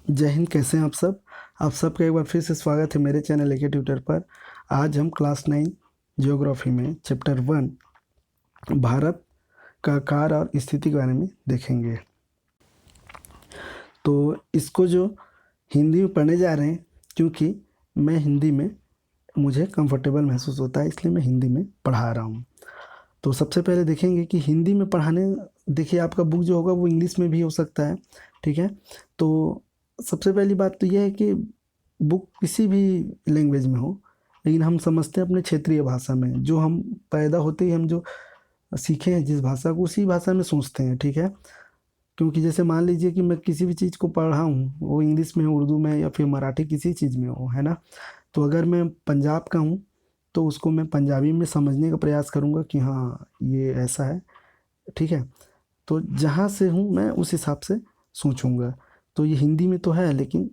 जय हिंद। कैसे हैं आप सब? आप सबका एक बार फिर से स्वागत है मेरे चैनल एके ट्यूटर पर। आज हम क्लास 9 जियोग्राफी में चैप्टर 1 भारत का आकार और स्थिति के बारे में देखेंगे। तो इसको जो हिंदी में पढ़ने जा रहे हैं, क्योंकि मैं हिंदी में मुझे कंफर्टेबल महसूस होता है, इसलिए मैं हिंदी में पढ़ा रहा हूँ। तो सबसे पहले देखेंगे कि हिंदी में पढ़ाने, देखिए आपका बुक जो होगा वो इंग्लिश में भी हो सकता है, ठीक है। तो सबसे पहली बात तो यह है कि बुक किसी भी लैंग्वेज में हो, लेकिन हम समझते हैं अपने क्षेत्रीय भाषा में। जो हम पैदा होते ही हम जो सीखे हैं जिस भाषा को, उसी भाषा में सोचते हैं, ठीक है। क्योंकि जैसे मान लीजिए कि मैं किसी भी चीज़ को पढ़ रहा हूँ, वो इंग्लिश में हो, उर्दू में या फिर मराठी, किसी चीज़ में हो, है ना। तो अगर मैं पंजाब का हूँ तो उसको मैं पंजाबी में समझने का प्रयास करूँगा कि हाँ ये ऐसा है, ठीक है। तो जहाँ से हूँ मैं उस हिसाब से सोचूंगा। तो ये हिंदी में तो है, लेकिन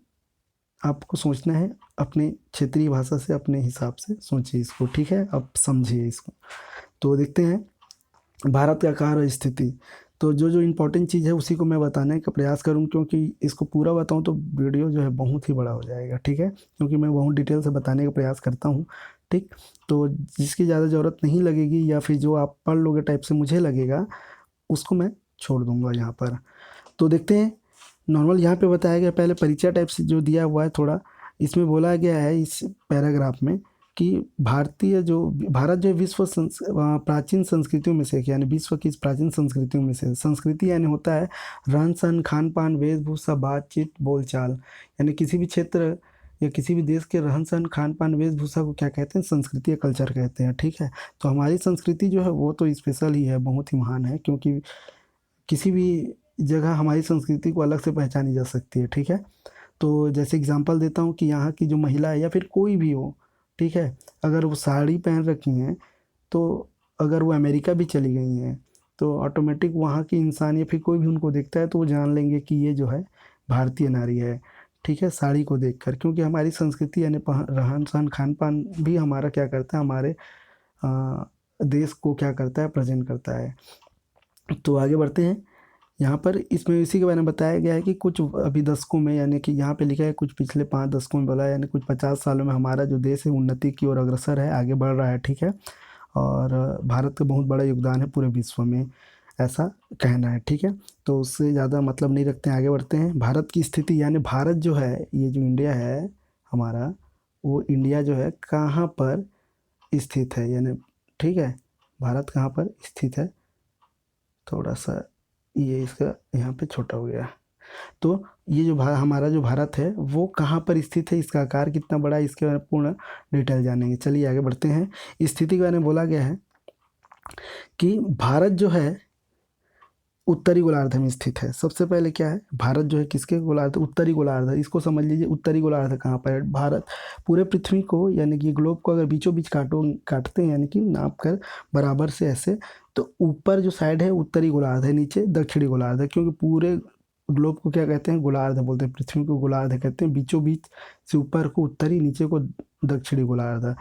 आपको सोचना है अपने क्षेत्रीय भाषा से, अपने हिसाब से सोचिए इसको, ठीक है। अब समझिए इसको। तो देखते हैं भारत का आकार और स्थिति। तो जो जो इम्पोर्टेंट चीज़ है उसी को मैं बताने का प्रयास करूँ, क्योंकि इसको पूरा बताऊँ तो वीडियो जो है बहुत ही बड़ा हो जाएगा, ठीक है। क्योंकि मैं बहुत डिटेल से बताने का प्रयास करता हूँ, ठीक। तो जिसकी ज़्यादा ज़रूरत नहीं लगेगी या फिर जो आप पढ़ लोगे टाइप से मुझे लगेगा, उसको मैं छोड़ दूँगा यहाँ पर। तो देखते हैं। नॉर्मल यहाँ पे बताया गया, पहले परिचय टाइप से जो दिया हुआ है थोड़ा, इसमें बोला गया है इस पैराग्राफ में कि भारत जो विश्व प्राचीन संस्कृतियों में से एक, यानी विश्व की प्राचीन संस्कृतियों में से, संस्कृति यानी होता है रहन सहन, खान पान, वेशभूषा, बातचीत, बोलचाल। यानी किसी भी क्षेत्र या किसी भी देश के रहन सहन, खान पान, वेशभूषा को क्या कहते हैं? संस्कृति या कल्चर कहते हैं, ठीक है। तो हमारी संस्कृति जो है वो तो स्पेशल ही है, बहुत ही महान है, क्योंकि किसी भी जगह हमारी संस्कृति को अलग से पहचानी जा सकती है, ठीक है। तो जैसे एग्जांपल देता हूँ कि यहाँ की जो महिला है या फिर कोई भी हो, ठीक है, अगर वो साड़ी पहन रखी हैं, तो अगर वो अमेरिका भी चली गई हैं, तो ऑटोमेटिक वहाँ की इंसान या फिर कोई भी उनको देखता है तो वो जान लेंगे कि ये जो है भारतीय नारी है, ठीक है, साड़ी को देखकर। क्योंकि हमारी संस्कृति यानी रहन सहन, खान पान भी हमारा क्या करता है, हमारे देश को क्या करता है, प्रेजेंट करता है। तो आगे बढ़ते हैं। यहाँ पर इसमें इसी के बारे में बताया गया है कि कुछ अभी दशकों में, यानी कि यहाँ पे लिखा है कुछ पिछले 5 दशकों में बोला है, यानी कुछ 50 सालों में हमारा जो देश है उन्नति की ओर अग्रसर है, आगे बढ़ रहा है, ठीक है। और भारत का बहुत बड़ा योगदान है पूरे विश्व में, ऐसा कहना है, ठीक है। तो उससे ज़्यादा मतलब नहीं रखते हैं, आगे बढ़ते हैं। भारत की स्थिति, यानी भारत जो है, ये जो इंडिया है हमारा, वो इंडिया जो है कहाँ पर स्थित है, यानी ठीक है, भारत कहाँ पर स्थित है। थोड़ा सा ये इसका यहाँ पे छोटा हो गया। तो ये जो हमारा जो भारत है वो कहाँ पर स्थित है, इसका आकार कितना बड़ा है, इसके बारे में पूर्ण डिटेल जानेंगे। चलिए आगे बढ़ते हैं। स्थिति के बारे में बोला गया है कि भारत जो है उत्तरी गोलार्ध में स्थित है। सबसे पहले क्या है, भारत जो है किसके गोलार्ध? उत्तरी गोलार्ध। इसको समझ लीजिए, उत्तरी गोलार्ध कहाँ पर है? भारत पूरे पृथ्वी को, यानी कि ग्लोब को अगर बीचों बीच काटते हैं, यानी कि नाप कर बराबर से ऐसे, तो ऊपर जो साइड है उत्तरी गोलार्ध है, नीचे दक्षिणी गोलार्ध है। क्योंकि पूरे ग्लोब को क्या कहते हैं? गोलार्ध बोलते हैं, पृथ्वी को गोलार्ध कहते हैं। बीचों बीच से ऊपर को उत्तरी, नीचे को दक्षिणी गोलार्ध,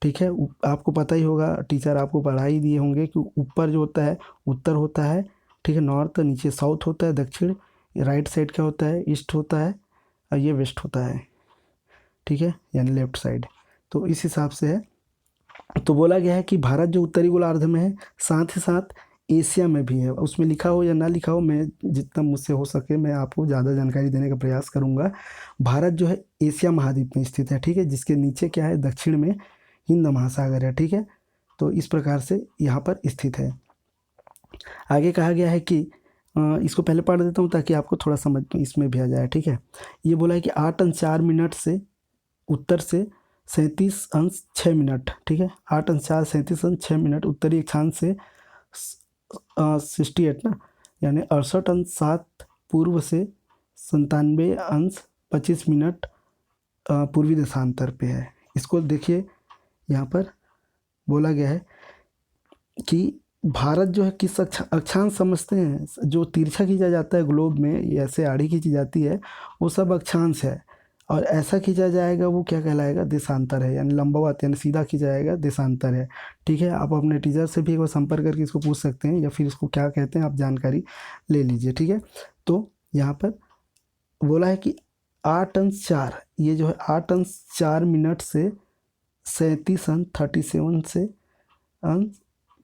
ठीक है। आपको पता ही होगा, टीचर आपको पढ़ा ही दिए होंगे कि ऊपर जो होता है उत्तर होता है, ठीक है, नॉर्थ, नीचे साउथ होता है, दक्षिण, राइट साइड क्या होता है? ईस्ट होता है, और ये वेस्ट होता है, ठीक है, यानी लेफ्ट साइड। तो इस हिसाब से है। तो बोला गया है कि भारत जो उत्तरी गोलार्ध में है, साथ ही साथ एशिया में भी है। उसमें लिखा हो या ना लिखा हो, मैं जितना मुझसे हो सके मैं आपको ज़्यादा जानकारी देने का प्रयास करूँगा। भारत जो है एशिया महाद्वीप में स्थित है, ठीक है, जिसके नीचे क्या है? दक्षिण में हिंद महासागर है, ठीक है। तो इस प्रकार से यहाँ पर स्थित है। आगे कहा गया है कि इसको पहले पढ़ देता हूँ ताकि आपको थोड़ा समझ में इसमें भी आ जाए, ठीक है। ये बोला है कि 8 अंश 4 मिनट से उत्तर से 37 अंश 6 मिनट, ठीक है, 8 अंश 4 37 अंश 6 मिनट उत्तरी अक्षांश से 68 ना, यानी 68 अंश 7 पूर्व से 97 अंश 25 मिनट पूर्वी देशांतर पे है। इसको देखिए, यहाँ पर बोला गया है कि भारत जो है किस अक्षांश समझते हैं? जो तिरछा खींचा जाता है ग्लोब में, ऐसे आड़ी खींची जाती है, वो सब अक्षांश है। और ऐसा खींचा जाएगा वो क्या कहलाएगा? देशांतर है, यानी लंबवत, यानी सीधा खींचा जाएगा, देशांतर है, ठीक है। आप अपने टीचर से भी एक बार संपर्क करके इसको पूछ सकते हैं, या फिर इसको क्या कहते हैं आप जानकारी ले लीजिए, ठीक है। तो यहाँ पर बोला है कि 8 अंश 4, ये जो है 8 अंश 4 मिनट से 37 अंश 37 से अंश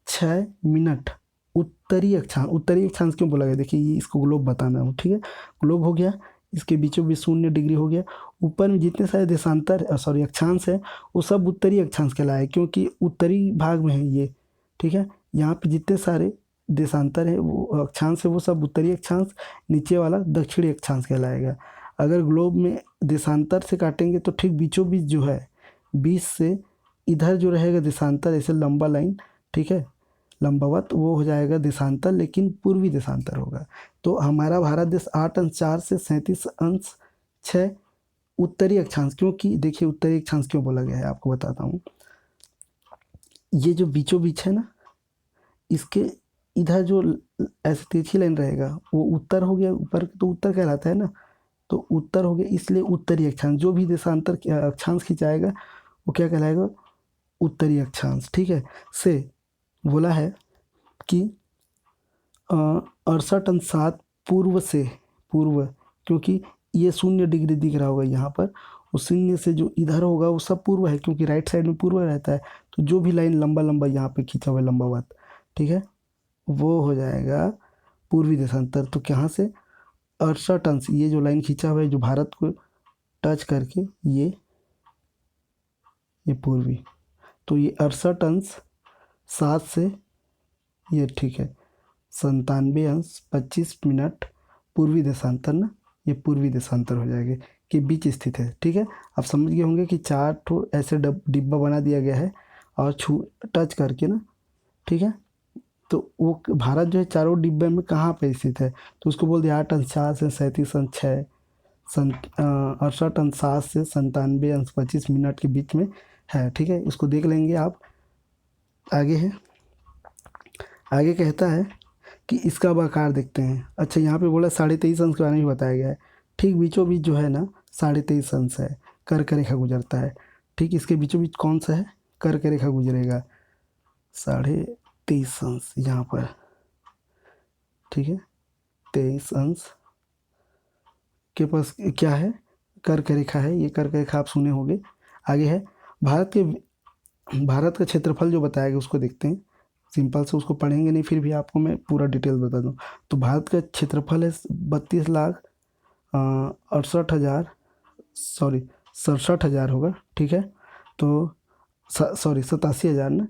6 मिनट उत्तरी अक्षांश। उत्तरी अक्षांश क्यों बोला गया, देखिए ये इसको ग्लोब बताना है, ठीक है। ग्लोब हो गया, इसके बीचों बीच 0 डिग्री हो गया। ऊपर में जितने सारे देशांतर सॉरी अक्षांश है वो सब उत्तरी अक्षांश कहलाए, क्योंकि उत्तरी भाग में है ये, ठीक है। यहाँ पे जितने सारे देशांतर है वो अक्षांश है वो सब उत्तरी अक्षांश, नीचे वाला दक्षिणी अक्षांश कहलाएगा। अगर ग्लोब में देशांतर से काटेंगे तो ठीक बीचों बीच जो है, बीच से इधर जो रहेगा देशांतर, ऐसे लंबा लाइन, ठीक है, लंबवत, वो हो जाएगा देशांतर, लेकिन पूर्वी देशांतर होगा। तो हमारा भारत देश 8 अंश 4 से 37 अंश 6 उत्तरी अक्षांश, क्योंकि देखिए उत्तरी अक्षांश क्यों बोला गया है आपको बताता हूँ। ये जो बीचों बीच है ना, इसके इधर जो ऐसे तिरछी लाइन रहेगा वो उत्तर हो गया, ऊपर तो उत्तर कहलाता है ना, तो उत्तर हो गया, इसलिए उत्तरी अक्षांश। जो भी देशांतर अक्षांश खिंचाएगा वो क्या कहलाएगा, उत्तरी अक्षांश, ठीक है। से बोला है कि 68 अंश 7 पूर्व से, पूर्व, क्योंकि ये 0 डिग्री दिख रहा होगा यहाँ पर, उस 0 से जो इधर होगा वो सब पूर्व है, क्योंकि राइट साइड में पूर्व रहता है। तो जो भी लाइन लंबा लंबा यहाँ पे खींचा हुआ है लंबावत, ठीक है, वो हो जाएगा पूर्वी देशांतर। तो कहाँ से 68 अंश, ये जो लाइन खींचा हुआ है जो भारत को टच करके, ये पूर्वी, तो ये 68 अंश 7 से ये, ठीक है, 97 अंश 25 मिनट पूर्वी देशांतर ना, ये पूर्वी देशांतर हो जाएगा, के बीच स्थित है, ठीक है। आप समझ गए होंगे कि 4 ठो ऐसे डिब्बा बना दिया गया है और छू टच करके ना, ठीक है। तो वो भारत जो है चारों डिब्बे में कहाँ पे स्थित है, तो उसको बोल दिया 8 अंश 4 से 37 अंश 6 68 अंश 7 से 97 अंश 25 मिनट के बीच में है, ठीक है। इसको देख लेंगे आप। आगे है, आगे कहता है कि इसका अब आकार देखते हैं। अच्छा, यहाँ पे बोला 23.5 अंश के बारे में बताया गया है। ठीक बीचों बीच जो है ना 23.5 अंश है, कर्क रेखा गुजरता है। ठीक इसके बीचों बीच कौन सा है, कर्क रेखा गुजरेगा 23.5 अंश यहाँ पर, ठीक है। 23 अंश के पास क्या है, कर्क रेखा है, ये कर्क रेखा आप सुने होंगे। आगे है भारत का क्षेत्रफल जो बताया गया उसको देखते हैं। सिंपल से उसको पढ़ेंगे नहीं, फिर भी आपको मैं पूरा डिटेल बता दूँ। तो भारत का क्षेत्रफल है 32,68,000 सॉरी 67,000 होगा, ठीक है। तो सॉरी 87,000 ना,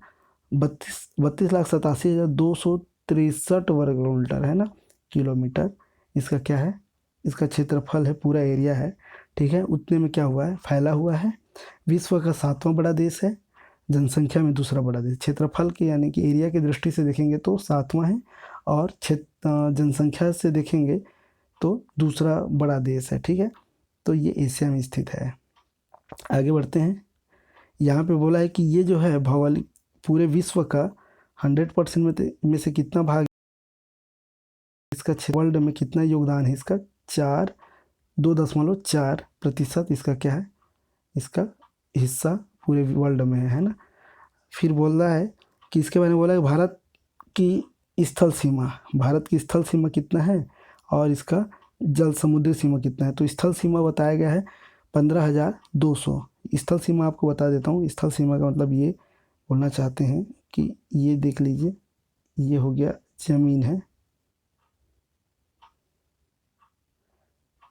32,87,263 वर्ग किलोमीटर है ना, किलोमीटर इसका क्या है, इसका क्षेत्रफल है, पूरा एरिया है, ठीक है। उतने में क्या हुआ है, फैला हुआ है। विश्व का 7वां बड़ा देश है, जनसंख्या में दूसरा बड़ा देश। क्षेत्रफल के यानी कि एरिया की दृष्टि से देखेंगे तो 7वां है, और जनसंख्या से देखेंगे तो दूसरा बड़ा देश है, ठीक है। तो ये एशिया में स्थित है। आगे बढ़ते हैं। यहाँ पे बोला है कि ये जो है भौगोलिक पूरे विश्व का 100% में से कितना भाग, इसका वर्ल्ड में कितना योगदान है इसका, 2.4% इसका क्या है, इसका हिस्सा पूरे वर्ल्ड में है ना। फिर बोल रहा है कि इसके बारे में बोला है भारत की स्थल सीमा, भारत की स्थल सीमा कितना है और इसका जल समुद्री सीमा कितना है। तो स्थल सीमा बताया गया है 15,200। स्थल सीमा आपको बता देता हूँ। स्थल सीमा का मतलब ये बोलना चाहते हैं कि ये देख लीजिए, ये हो गया ज़मीन है,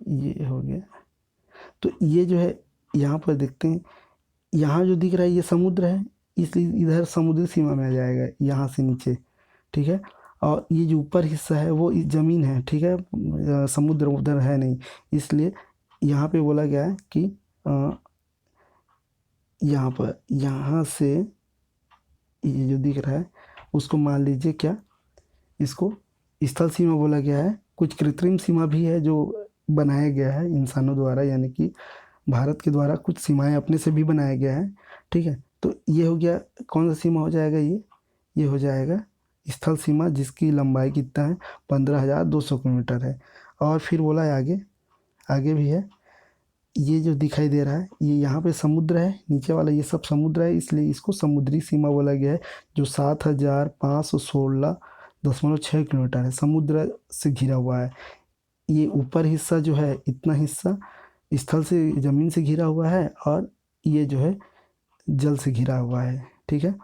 ये हो गया। तो ये जो है यहाँ पर देखते हैं, यहाँ जो दिख रहा है ये समुद्र है, इसलिए इधर समुद्री सीमा में आ जाएगा यहाँ से नीचे, ठीक है। और ये जो ऊपर हिस्सा है वो ज़मीन है, ठीक है, समुद्र उधर है नहीं, इसलिए यहाँ पे बोला गया है कि यहाँ पर, यहाँ से ये जो दिख रहा है उसको मान लीजिए क्या, इसको स्थल सीमा बोला गया है। कुछ कृत्रिम सीमा भी है जो बनाया गया है इंसानों द्वारा, यानी कि भारत के द्वारा कुछ सीमाएं अपने से भी बनाया गया है, ठीक है। तो ये हो गया, कौन सा सीमा हो जाएगा, ये हो जाएगा स्थल सीमा, जिसकी लंबाई कितना है 15,200 किलोमीटर है। और फिर बोला है आगे, आगे भी है, ये जो दिखाई दे रहा है ये यहाँ पे समुद्र है, नीचे वाला ये सब समुद्र है, इसलिए इसको समुद्री सीमा बोला गया है, जो 7,516.6 किलोमीटर है, समुद्र से घिरा हुआ है। ये ऊपर हिस्सा जो है, इतना हिस्सा स्थल से ज़मीन से घिरा हुआ है और ये जो है जल से घिरा हुआ है। ठीक है,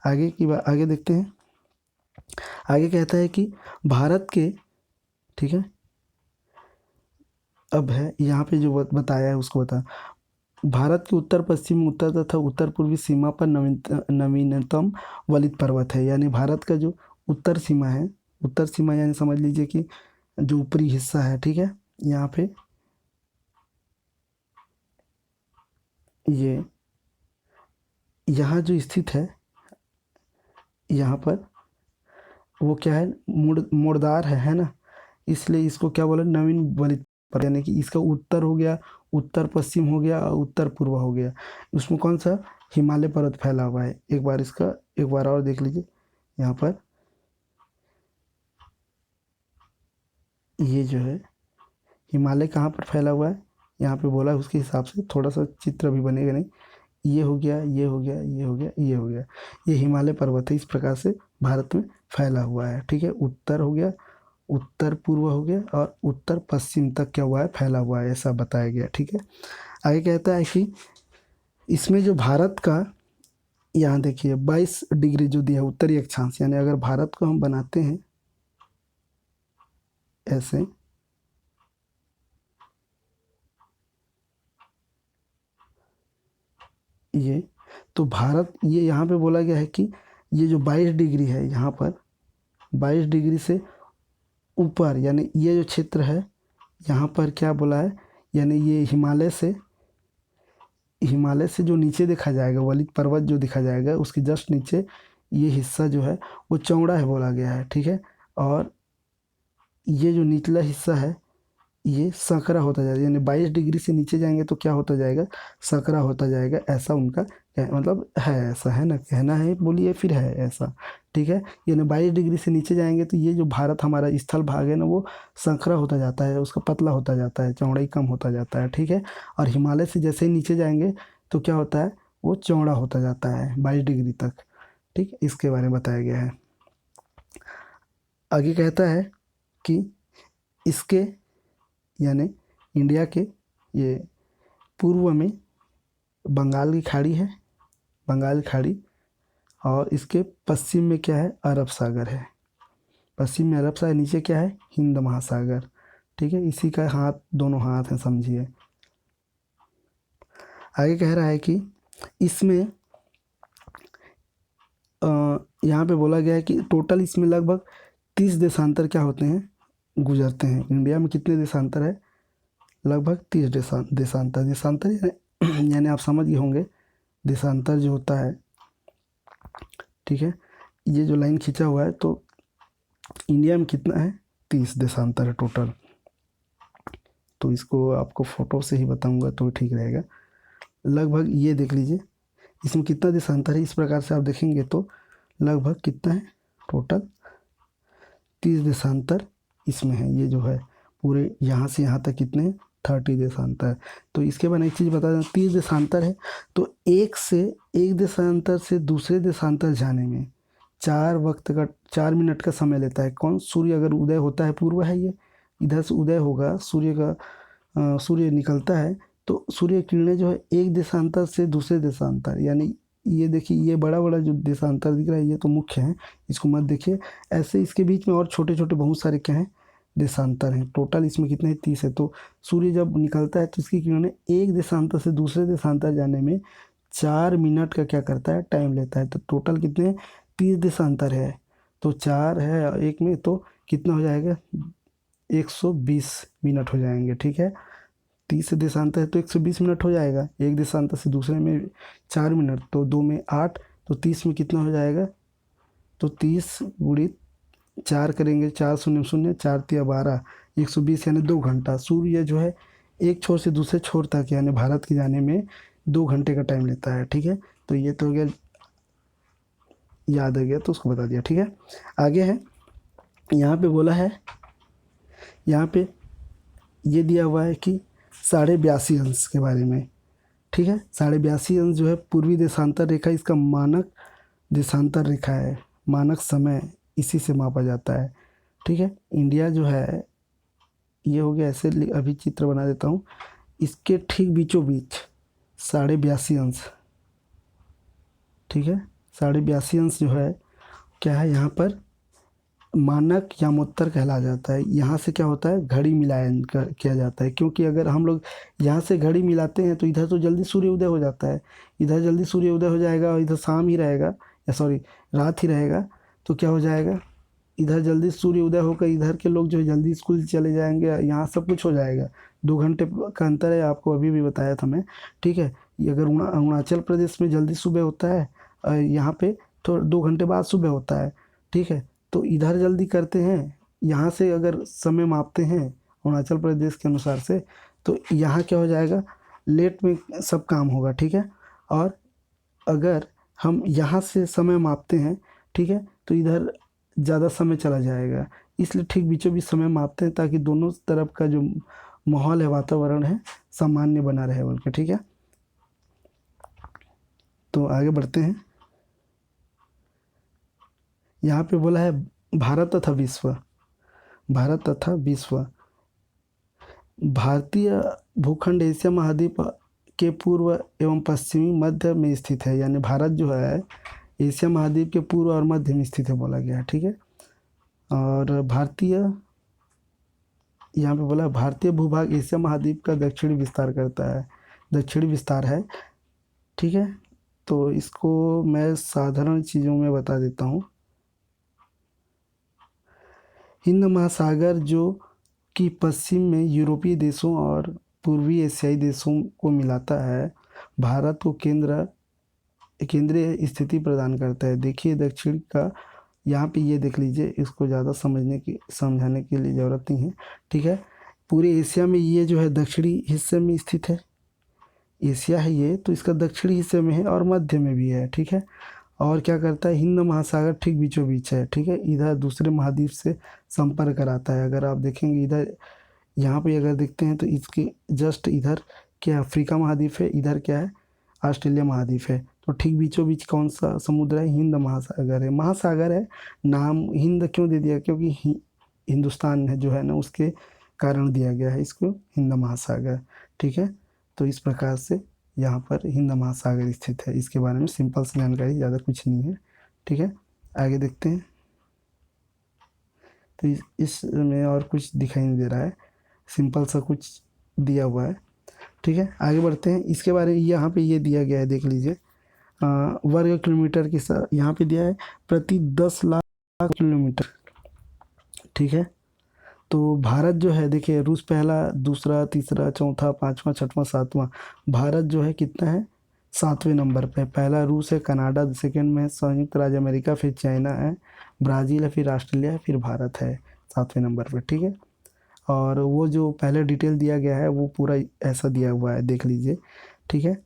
आगे की बात आगे देखते हैं। आगे कहता है कि भारत के, ठीक है, अब है यहाँ पे जो बताया है उसको बता। भारत के उत्तर पश्चिम, उत्तर तथा उत्तर पूर्वी सीमा पर नवीनतम वलित पर्वत है। यानी भारत का जो उत्तर सीमा है, उत्तर सीमा यानी समझ लीजिए कि जो ऊपरी हिस्सा है, ठीक है, यहाँ पे ये यहाँ जो स्थित है, यहाँ पर वो क्या है, मुड़दार है ना, इसलिए इसको क्या बोला, नवीन वलित पर्वत। यानी कि इसका उत्तर हो गया, उत्तर पश्चिम हो गया और उत्तर पूर्व हो गया। उसमें कौन सा, हिमालय पर्वत फैला हुआ है। एक बार इसका एक बार और देख लीजिए, यहाँ पर ये जो है हिमालय कहाँ पर फैला हुआ है, यहाँ पे बोला है, उसके हिसाब से थोड़ा सा चित्र भी बनेगा नहीं। ये हो गया, ये हो गया, ये हो गया, ये हो गया, ये हिमालय पर्वत है। इस प्रकार से भारत में फैला हुआ है। ठीक है, उत्तर हो गया, उत्तर पूर्व हो गया और उत्तर पश्चिम तक क्या हुआ है, फैला हुआ है, ऐसा बताया गया। ठीक है, आगे कहता है कि इसमें जो भारत का, यहाँ देखिए 22 डिग्री जो दिया है उत्तरी अक्षांश, यानी अगर भारत को हम बनाते हैं ऐसे, ये तो भारत, ये यहाँ पे बोला गया है कि ये जो 22 डिग्री है, यहाँ पर 22 डिग्री से ऊपर, यानी ये जो क्षेत्र है यहाँ पर क्या बोला है, यानी ये हिमालय से जो नीचे देखा जाएगा, वलित पर्वत जो दिखा जाएगा, उसके जस्ट नीचे ये हिस्सा जो है वो चौड़ा है बोला गया है। ठीक है, और ये जो निचला हिस्सा है ये संकरा होता जाएगा, यानी 22 डिग्री से नीचे जाएंगे तो क्या होता जाएगा, संकरा होता जाएगा। ऐसा उनका मतलब है, ऐसा है ना, कहना है बोलिए, फिर है ऐसा। ठीक है, यानी 22 डिग्री से नीचे जाएंगे तो ये जो भारत हमारा स्थल भाग है ना, वो संकरा होता जाता है, उसका पतला होता जाता है, चौड़ाई कम होता जाता है। ठीक है, और हिमालय से जैसे ही नीचे जाएंगे तो क्या होता है, वो चौड़ा होता जाता है 22 डिग्री तक। ठीक, इसके बारे में बताया गया है। आगे कहता है कि इसके, यानी इंडिया के ये पूर्व में बंगाल की खाड़ी है, बंगाल की खाड़ी, और इसके पश्चिम में क्या है, अरब सागर है। पश्चिम में अरब सागर, नीचे क्या है, हिंद महासागर। ठीक है, इसी का हाथ, दोनों हाथ हैं समझिए। आगे कह रहा है कि इसमें यहाँ पे बोला गया है कि टोटल इसमें लगभग 30 देशांतर क्या होते हैं, गुजरते हैं। इंडिया में कितने देशांतर है, लगभग 30 देशांतर। देशांतर यानी आप समझ गए होंगे, देशांतर जो होता है, ठीक है, ये जो लाइन खींचा हुआ है, तो इंडिया में कितना है, 30 देशांतर है टोटल। तो इसको आपको फ़ोटो से ही बताऊंगा तो ठीक रहेगा। लगभग ये देख लीजिए, इसमें कितना देशांतर है, इस प्रकार से आप देखेंगे तो लगभग कितना है, टोटल 30 देशांतर इसमें है। ये जो है पूरे यहाँ से यहाँ तक कितने हैं, 30 देशांतर। तो इसके बाद एक चीज़ बता दें, 30 देशांतर है तो एक देशांतर से दूसरे देशांतर जाने में 4 मिनट का समय लेता है। कौन, सूर्य अगर उदय होता है, पूर्व है ये, इधर से उदय होगा सूर्य का, सूर्य निकलता है तो सूर्य किरणें जो है एक देशांतर से दूसरे देशांतर, यानी ये देखिए, ये बड़ा बड़ा जो देशांतर दिख रहा है ये तो मुख्य है, इसको मत देखिए। ऐसे इसके बीच में और छोटे छोटे बहुत सारे क्या हैं, देशांतर हैं। टोटल इसमें कितने हैं, 30 है। तो सूर्य जब निकलता है तो इसकी किरणें एक देशांतर से दूसरे देशांतर जाने में 4 मिनट का क्या करता है, टाइम लेता है। तो टोटल कितने, 30 देशांतर है, तो 4 है एक में, तो कितना हो जाएगा, 120 मिनट हो जाएंगे। ठीक है, 30 देशांतर है तो 120 मिनट हो जाएगा। एक देशांतर से दूसरे में 4 मिनट, तो 2 में 8, तो 30 में कितना हो जाएगा, तो 30 गुणित 4 करेंगे, 4 शून्य शून्य, 4 तिया 12, 120 यानी 2 घंटा। सूर्य जो है एक छोर से दूसरे छोर तक यानी भारत के जाने में 2 घंटे का टाइम लेता है। ठीक है, तो ये तो हो गया, याद आ गया तो उसको बता दिया। ठीक है, आगे है, यहाँ पे बोला है, यहाँ पे ये दिया हुआ है कि 82.5 अंश के बारे में। ठीक है, 82.5 अंश जो है पूर्वी देशांतर रेखा, इसका मानक देशांतर रेखा है, मानक समय इसी से मापा जाता है। ठीक है, इंडिया जो है ये हो गया ऐसे, अभी चित्र बना देता हूँ। इसके ठीक बीचों बीच 82.5 अंश, ठीक है, 82.5 अंश जो है क्या है यहाँ पर मानक यामोत्तर कहला जाता है। यहाँ से क्या होता है घड़ी मिलान किया जाता है, क्योंकि अगर हम लोग यहाँ से घड़ी मिलाते हैं तो इधर तो जल्दी सूर्य उदय हो जाता है, इधर जल्दी सूर्य उदय हो जाएगा और इधर शाम ही रहेगा, या सॉरी रात ही रहेगा, तो क्या हो जाएगा इधर जल्दी सूर्य उदय होकर इधर के लोग जो है जल्दी स्कूल चले जाएंगे, यहाँ सब कुछ हो जाएगा। 2 घंटे का अंतर है, आपको अभी भी बताया था मैं, ठीक है। ये अगर अरुणाचल प्रदेश में जल्दी सुबह होता है, यहाँ पे तो 2 घंटे बाद सुबह होता है, ठीक है। तो इधर जल्दी करते हैं, यहाँ से अगर समय मापते हैं अरुणाचल प्रदेश के अनुसार से, तो यहाँ क्या हो जाएगा लेट में सब काम होगा, ठीक है। और अगर हम यहाँ से समय मापते हैं, ठीक है, तो इधर ज़्यादा समय चला जाएगा, इसलिए ठीक बीचों बीच समय मापते हैं ताकि दोनों तरफ का जो माहौल है, वातावरण है, सामान्य बना रहे बोल के, ठीक है। तो आगे बढ़ते हैं। यहाँ पे बोला है भारत तथा विश्व, भारत तथा विश्व। भारतीय भूखंड एशिया महाद्वीप के पूर्व एवं पश्चिमी मध्य में स्थित है, यानी भारत जो है एशिया महाद्वीप के पूर्व और मध्य में स्थित है बोला गया है, ठीक है। और भारतीय, यहाँ पे बोला भारतीय भूभाग एशिया महाद्वीप का दक्षिणी विस्तार करता है, दक्षिणी विस्तार है, ठीक है। तो इसको मैं साधारण चीज़ों में बता देता हूँ। हिंद महासागर जो कि पश्चिम में यूरोपीय देशों और पूर्वी एशियाई देशों को मिलाता है, भारत को केंद्रीय स्थिति प्रदान करता है। देखिए दक्षिण का यहाँ पे ये देख लीजिए, इसको ज़्यादा समझाने के लिए ज़रूरत नहीं है, ठीक है। पूरे एशिया में ये जो है दक्षिणी हिस्से में स्थित है, एशिया है ये, तो इसका दक्षिणी हिस्से में है और मध्य में भी है, ठीक है। और क्या करता है हिंद महासागर ठीक बीचों बीच है, ठीक है, इधर दूसरे महाद्वीप से संपर्क कराता है। अगर आप देखेंगे इधर यहाँ पे अगर देखते हैं तो इसके जस्ट इधर क्या अफ्रीका महाद्वीप है, इधर क्या है ऑस्ट्रेलिया महाद्वीप है, तो ठीक बीचों बीच कौन सा समुद्र है हिंद महासागर है। महासागर है, नाम हिंद क्यों दे दिया, क्योंकि हिंदुस्तान है जो है ना उसके कारण दिया गया है इसको हिंद महासागर, ठीक है। तो इस प्रकार से यहाँ पर हिंद महासागर स्थित है, इसके बारे में सिंपल सी जानकारी, ज़्यादा कुछ नहीं है, ठीक है। आगे देखते हैं। तो इसमें और कुछ दिखाई नहीं दे रहा है, सिंपल सा कुछ दिया हुआ है, ठीक है। आगे बढ़ते हैं। इसके बारे में यहाँ पे ये दिया गया है, देख लीजिए वर्ग किलोमीटर के साथ यहाँ पे दिया है प्रति 10 लाख किलोमीटर, ठीक है। तो भारत जो है देखिए रूस पहला, दूसरा, तीसरा, चौथा, पाँचवा, छठवां, सातवां, भारत जो है कितना है 7वें नंबर पे। पहला रूस है, कनाडा सेकंड में है, संयुक्त राज्य अमेरिका, फिर चाइना है, ब्राज़ील है, फिर ऑस्ट्रेलिया है, फिर भारत है 7वें नंबर पे, ठीक है। और वो जो पहले डिटेल दिया गया है वो पूरा ऐसा दिया हुआ है, देख लीजिए, ठीक है।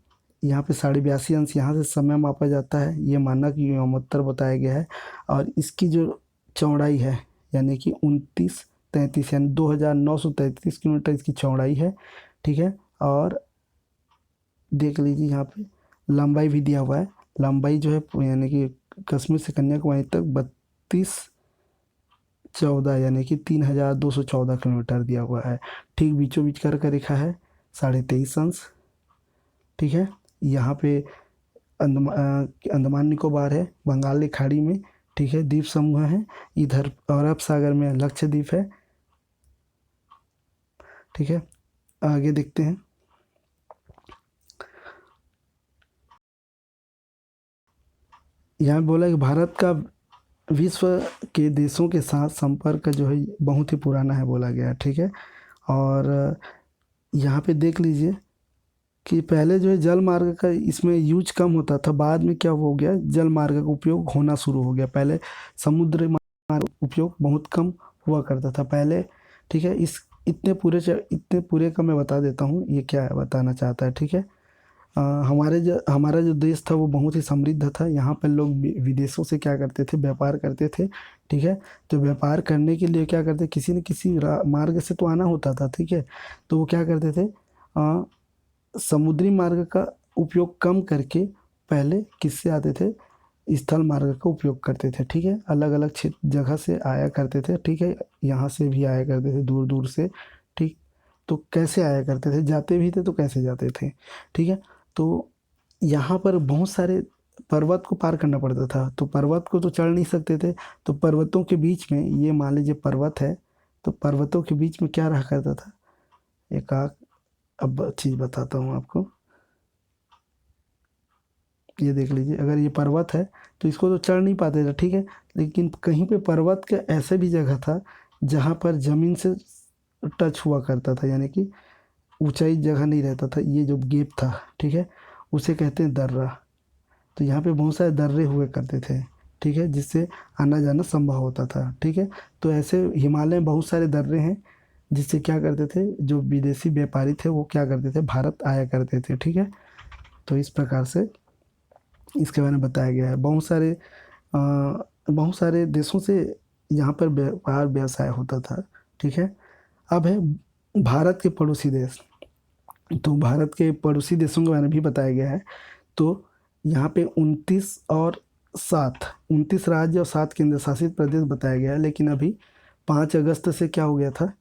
यहाँ पे 82.5 अंश यहाँ से समय मापा जाता है, ये मानक योमोत्तर बताया गया है। और इसकी जो चौड़ाई है यानी कि 2933 यानी 2933 किलोमीटर इसकी चौड़ाई है, ठीक है। और देख लीजिए यहाँ पे लंबाई भी दिया हुआ है, लंबाई जो है यानी कि कश्मीर से कन्याकुमारी तक 3214 यानी कि 3214 किलोमीटर दिया हुआ है। ठीक बीचों बीच कर्क रेखा है 23.5 अंश, ठीक है। यहाँ पे अंडमान निकोबार है बंगाल की खाड़ी में, ठीक है, द्वीप समूह है। इधर अरब सागर में लक्षद्वीप है, ठीक है। आगे देखते हैं। यहाँ बोला कि भारत का विश्व के देशों के साथ संपर्क जो है बहुत ही पुराना है बोला गया, ठीक है। और यहाँ पे देख लीजिए कि पहले जो है जल मार्ग का इसमें यूज कम होता था, बाद में क्या हो गया जल मार्ग का उपयोग होना शुरू हो गया। पहले समुद्र मार्ग उपयोग बहुत कम हुआ करता था पहले, ठीक है। इतने पूरे का मैं बता देता हूँ ये क्या बताना चाहता है, ठीक है। हमारा जो देश था वो बहुत ही समृद्ध था। यहाँ पर लोग विदेशों से क्या करते थे व्यापार करते थे, ठीक है। तो व्यापार करने के लिए क्या करते, किसी न किसी मार्ग से तो आना होता था, ठीक है। तो वो क्या करते थे समुद्री मार्ग का उपयोग कम करके पहले किससे आते थे स्थल मार्ग का उपयोग करते थे, ठीक है। अलग अलग क्षेत्र जगह से आया करते थे, ठीक है, यहाँ से भी आया करते थे दूर दूर से, ठीक। तो कैसे आया करते थे, जाते भी थे तो कैसे जाते थे, ठीक है। तो यहाँ पर बहुत सारे पर्वत को पार करना पड़ता था, तो पर्वत को तो चढ़ नहीं सकते थे, तो पर्वतों के बीच में, ये मान लीजिए पर्वत है, तो पर्वतों के बीच में क्या रहा करता था, एक अब चीज़ बताता हूँ आपको। ये देख लीजिए, अगर ये पर्वत है तो इसको तो चढ़ नहीं पाते थे, ठीक है, लेकिन कहीं पे पर्वत का ऐसे भी जगह था जहाँ पर ज़मीन से टच हुआ करता था, यानी कि ऊंचाई जगह नहीं रहता था, ये जो गैप था, ठीक है, उसे कहते हैं दर्रा। तो यहाँ पे बहुत सारे दर्रे हुए करते थे, ठीक है, जिससे आना जाना संभव होता था, ठीक है। तो ऐसे हिमालय में बहुत सारे दर्रे हैं जिससे क्या करते थे, जो विदेशी व्यापारी थे वो क्या करते थे, भारत आया करते थे, ठीक है। तो इस प्रकार से इसके बारे में बताया गया है। बहुत सारे देशों से यहाँ पर व्यापार व्यवसाय होता था, ठीक है। अब है भारत के पड़ोसी देश, तो भारत के पड़ोसी देशों के बारे में भी बताया गया है। तो यहाँ पे 29 राज्य और 7 केंद्र शासित प्रदेश बताया गया है, लेकिन अभी 5 अगस्त से क्या हो गया था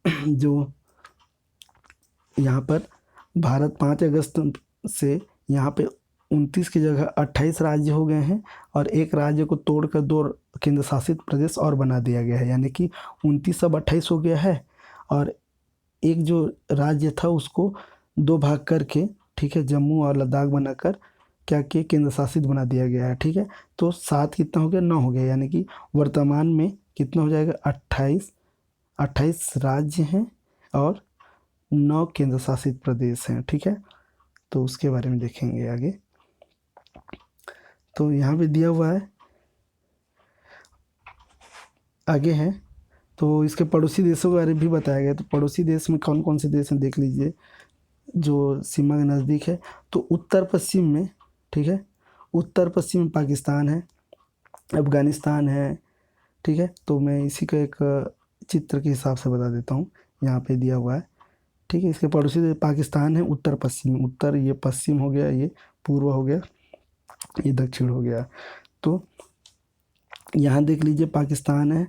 जो यहाँ पर भारत 5 अगस्त से यहाँ पे 29 की जगह 28 राज्य हो गए हैं, और एक राज्य को तोड़कर 2 केंद्र शासित प्रदेश और बना दिया गया है, यानी कि 29 अब 28 हो गया है, और एक जो राज्य था उसको 2 भाग करके, ठीक है, जम्मू और लद्दाख बनाकर क्या किया, केंद्र शासित बना दिया गया है, ठीक है। तो 7 कितना हो गया, 9 हो गया, यानी कि वर्तमान में कितना हो जाएगा, 28 राज्य हैं और 9 केंद्र शासित प्रदेश हैं, ठीक है। तो उसके बारे में देखेंगे आगे। तो यहाँ पे दिया हुआ है, आगे है, तो इसके पड़ोसी देशों के बारे में भी बताया गया। तो पड़ोसी देश में कौन कौन से देश हैं देख लीजिए, जो सीमा के नज़दीक है। तो उत्तर पश्चिम में, ठीक है, उत्तर पश्चिम में पाकिस्तान है, अफ़गानिस्तान है, ठीक है। तो मैं इसी का एक चित्र के हिसाब से बता देता हूँ, यहाँ पे दिया हुआ है, ठीक है। इसके पड़ोसी देश पाकिस्तान है, उत्तर पश्चिम, उत्तर ये पश्चिम हो गया, ये पूर्व हो गया, ये दक्षिण हो गया। तो यहाँ देख लीजिए पाकिस्तान है,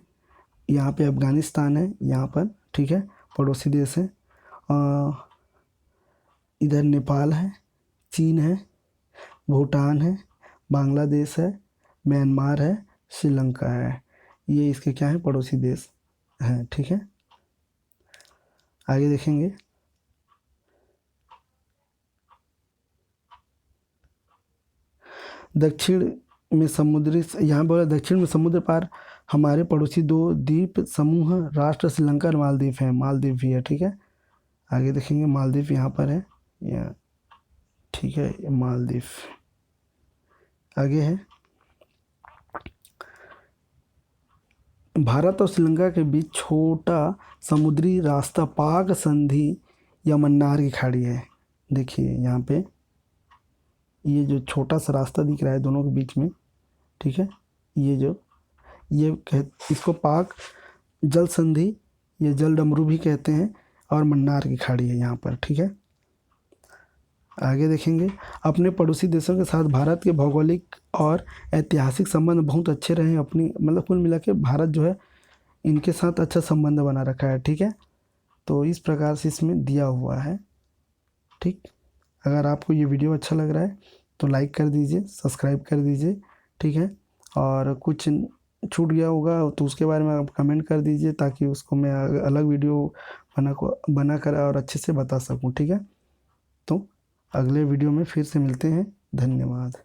यहाँ पे अफ़गानिस्तान है, यहाँ पर, ठीक है, पड़ोसी देश है। इधर नेपाल है, चीन है, भूटान है, बांग्लादेश है, म्यांमार है, श्रीलंका है, ये इसके क्या है, पड़ोसी देश हैं, ठीक है। आगे देखेंगे। दक्षिण में समुद्री, यहाँ बोला दक्षिण में समुद्र पार हमारे पड़ोसी 2 द्वीप समूह राष्ट्र श्रीलंका और मालदीव हैं, मालदीव भी है, ठीक है। आगे देखेंगे, मालदीव यहाँ पर है, यहाँ, ठीक है, ये मालदीव आगे है। भारत और श्रीलंका के बीच छोटा समुद्री रास्ता पाक संधि या मन्नार की खाड़ी है। देखिए यहाँ पे ये जो छोटा सा रास्ता दिख रहा है दोनों के बीच में, ठीक है, इसको पाक जल संधि या जल डमरू भी कहते हैं, और मन्नार की खाड़ी है यहाँ पर, ठीक है। आगे देखेंगे, अपने पड़ोसी देशों के साथ भारत के भौगोलिक और ऐतिहासिक संबंध बहुत अच्छे रहे, अपनी मतलब कुल मिला के भारत जो है इनके साथ अच्छा संबंध बना रखा है, ठीक है। तो इस प्रकार से इसमें दिया हुआ है, ठीक। अगर आपको ये वीडियो अच्छा लग रहा है तो लाइक कर दीजिए, सब्सक्राइब कर दीजिए, ठीक है। और कुछ छूट गया होगा तो उसके बारे में आप कमेंट कर दीजिए, ताकि उसको मैं अलग वीडियो बना कर और अच्छे से बता सकूं, ठीक है। तो अगले वीडियो में फिर से मिलते हैं, धन्यवाद।